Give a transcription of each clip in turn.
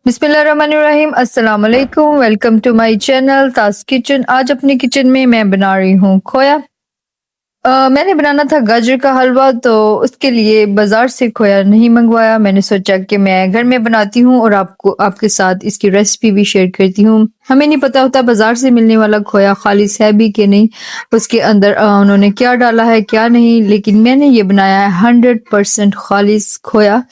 बिस्मिल्लाहिर्रहमानिर्रहीम, अस्सलाम वालेकुम। Welcome to my channel Taj kitchen. आज अपने किचन में मैं बना रही हूँ खोया। मैंने बनाना था गाजर का हलवा, तो उसके लिए बाजार से खोया नहीं मंगवाया। मैंने सोचा कि मैं घर में बनाती हूँ और आपके साथ इसकी रेसिपी भी शेयर करती हूँ। हमें नहीं पता होता बाजार से मिलने वाला खोया खालिस है भी कि नहीं, उसके अंदर उन्होंने क्या डाला है क्या नहीं। लेकिन मैंने ये बनाया है 100% खालिस खोया,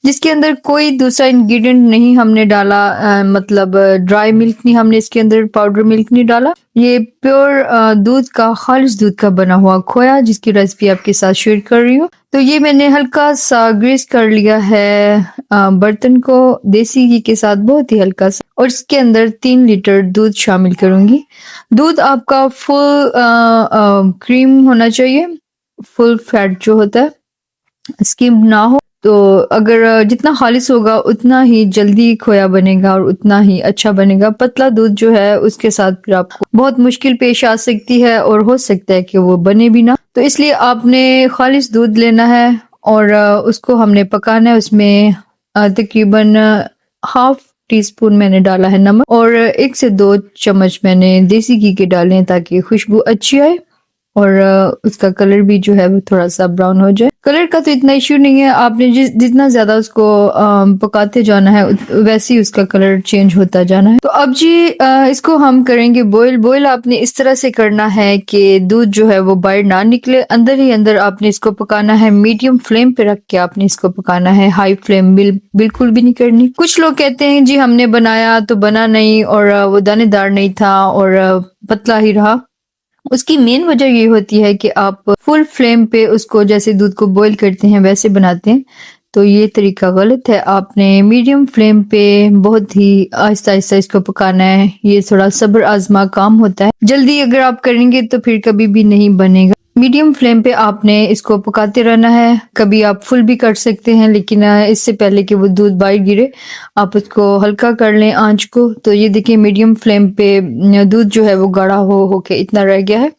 जिसके अंदर कोई दूसरा इंग्रेडिएंट नहीं हमने डाला। मतलब ड्राई मिल्क नहीं, हमने इसके अंदर पाउडर मिल्क नहीं डाला। ये प्योर दूध का, खालिस दूध का बना हुआ खोया, जिसकी रेसिपी आपके साथ शेयर कर रही हूँ। तो ये मैंने हल्का सा ग्रीस कर लिया है बर्तन को देसी घी के साथ, बहुत ही हल्का सा। और इसके अंदर 3 लीटर दूध शामिल करूंगी। दूध आपका फुल क्रीम होना चाहिए, फुल फैट जो होता है, स्किम ना हो। तो अगर जितना खालिस होगा उतना ही जल्दी खोया बनेगा और उतना ही अच्छा बनेगा। पतला दूध जो है उसके साथ फिर आपको बहुत मुश्किल पेश आ सकती है और हो सकता है कि वो बने भी ना। तो इसलिए आपने खालिस दूध लेना है और उसको हमने पकाना है। उसमें तकरीबन हाफ टी स्पून मैंने डाला है नमक और 1 से 2 चम्मच मैंने देसी घी के डाले हैं ताकि खुशबू अच्छी आए और उसका कलर भी जो है वो थोड़ा सा ब्राउन हो जाए। कलर का तो इतना इश्यू नहीं है, आपने जितना ज्यादा उसको पकाते जाना है वैसे ही उसका कलर चेंज होता जाना है। तो अब जी इसको हम करेंगे बॉईल। बॉईल आपने इस तरह से करना है कि दूध जो है वो बाहर ना निकले, अंदर ही अंदर आपने इसको पकाना है। मीडियम फ्लेम पे रख के आपने इसको पकाना है, हाई फ्लेम बिल्कुल भी नहीं करनी। कुछ लोग कहते हैं जी हमने बनाया तो बना नहीं और वो दानेदार नहीं था और पतला ही रहा। उसकी मेन वजह ये होती है कि आप फुल फ्लेम पे उसको, जैसे दूध को बॉईल करते हैं वैसे बनाते हैं, तो ये तरीका गलत है। आपने मीडियम फ्लेम पे बहुत ही आहिस्ता आहिस्ता इसको पकाना है। ये थोड़ा सब्र आजमा काम होता है, जल्दी अगर आप करेंगे तो फिर कभी भी नहीं बनेगा। मीडियम फ्लेम पे आपने इसको पकाते रहना है। कभी आप फुल भी कर सकते हैं, लेकिन इससे पहले कि वो दूध बाहर गिरे आप उसको हल्का कर लें आंच को। तो ये देखिए मीडियम फ्लेम पे दूध जो है वो गाढ़ा हो के इतना रह गया है।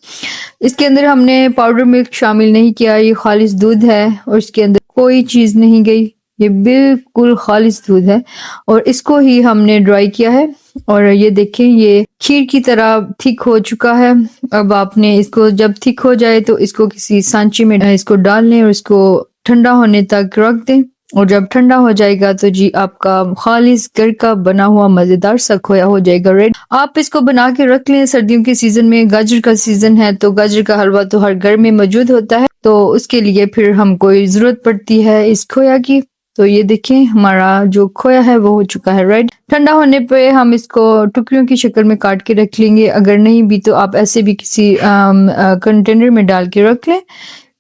इसके अंदर हमने पाउडर मिल्क शामिल नहीं किया, ये खालिस दूध है और इसके अंदर कोई चीज नहीं गई। ये बिल्कुल खालिस दूध है और इसको ही हमने ड्राई किया है। और ये देखें ये खीर की तरह थिक हो चुका है। अब आपने इसको जब थिक हो जाए तो इसको किसी सांचे में इसको डाल लें और इसको ठंडा होने तक रख दें। और जब ठंडा हो जाएगा तो जी आपका खालिस घर का बना हुआ मजेदार सा खोया हो जाएगा रेडी। आप इसको बना के रख लें। सर्दियों के सीजन में, गाजर का सीजन है तो गाजर का हलवा तो हर घर में मौजूद होता है, तो उसके लिए फिर हमको जरूरत पड़ती है इस खोया की। तो ये देखें हमारा जो खोया है वो हो चुका है रेडी। ठंडा होने पे हम इसको टुकड़ियों की शक्ल में काट के रख लेंगे। अगर नहीं भी तो आप ऐसे भी किसी कंटेनर में डाल के रख लें,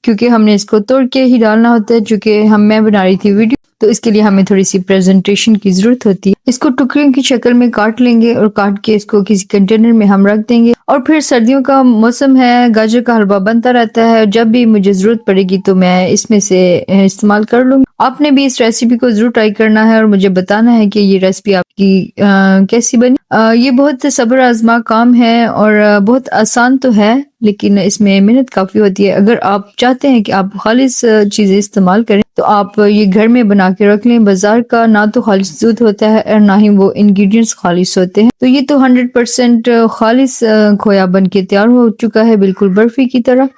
क्योंकि हमने इसको तोड़ के ही डालना होता है। चूंकि मैं बना रही थी वीडियो, तो इसके लिए हमें थोड़ी सी प्रेजेंटेशन की जरूरत होती है। इसको टुकड़ियों की शक्ल में काट लेंगे और काट के इसको किसी कंटेनर में हम रख देंगे। और फिर सर्दियों का मौसम है, गाजर का हलवा बनता रहता है, जब भी मुझे जरूरत पड़ेगी तो मैं इसमें से इस्तेमाल कर लूंगी। आपने भी इस रेसिपी को जरूर ट्राई करना है और मुझे बताना है कि ये रेसिपी आपकी कैसी बनी। ये बहुत सब्र आजमा काम है और बहुत आसान तो है, लेकिन इसमें मेहनत काफी होती है। अगर आप चाहते हैं कि आप खालिस चीजें इस्तेमाल करें तो आप ये घर में बना के रख लें। बाजार का ना तो खालिस दूध होता है और ना ही वो इंग्रेडिएंट्स खालिस होते हैं। तो ये तो 100% खालिस खोया बन के तैयार हो चुका है, बिल्कुल बर्फी की तरह।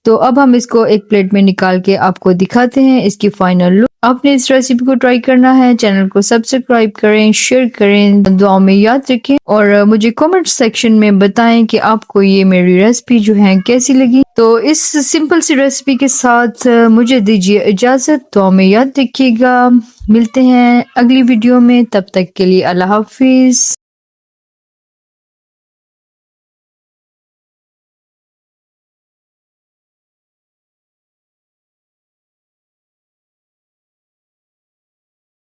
तो अब हम इसको एक प्लेट में निकाल के आपको दिखाते हैं इसकी फाइनल लुक। आपने इस रेसिपी को ट्राई करना है, चैनल को सब्सक्राइब करें, शेयर करें, दुआओं में याद रखें और मुझे कमेंट सेक्शन में बताएं कि आपको ये मेरी रेसिपी जो है कैसी लगी। तो इस सिंपल सी रेसिपी के साथ मुझे दीजिए इजाजत। दुआओं में याद रखिएगा। मिलते हैं अगली वीडियो में, तब तक के लिए अल्लाह हाफिज।